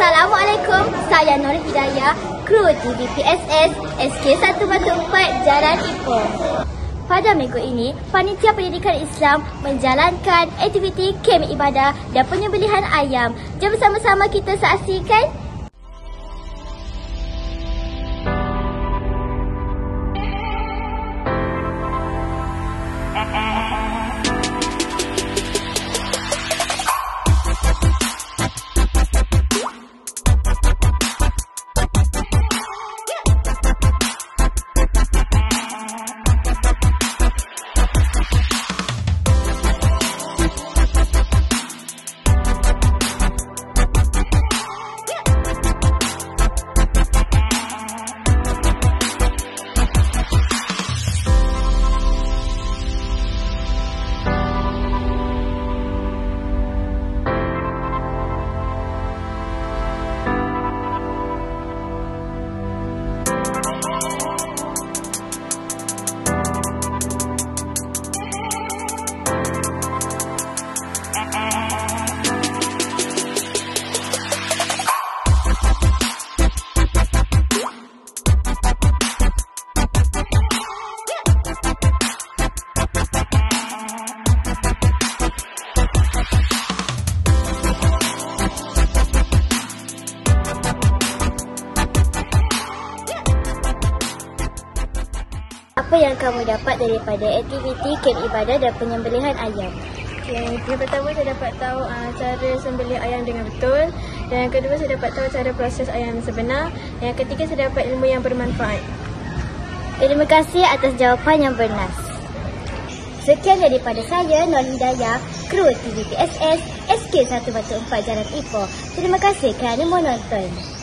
Assalamualaikum, saya Nur Hidayah, kru TVPSS SK114 Jalan Ipoh. Pada minggu ini, Panitia Pendidikan Islam menjalankan aktiviti kem ibadah dan penyembelihan ayam. Jom sama-sama kita saksikan. Apa yang kamu dapat daripada aktiviti kem ibadah dan penyembelihan ayam? Yang pertama, saya dapat tahu cara sembelih ayam dengan betul. Dan yang kedua, saya dapat tahu cara proses ayam sebenar. Yang ketiga, saya dapat ilmu yang bermanfaat. Terima kasih atas jawapan yang bernas. Sekian daripada saya, Nur Hidayah, kru TVPSS SK114 Jalan Ipoh. Terima kasih kerana menonton.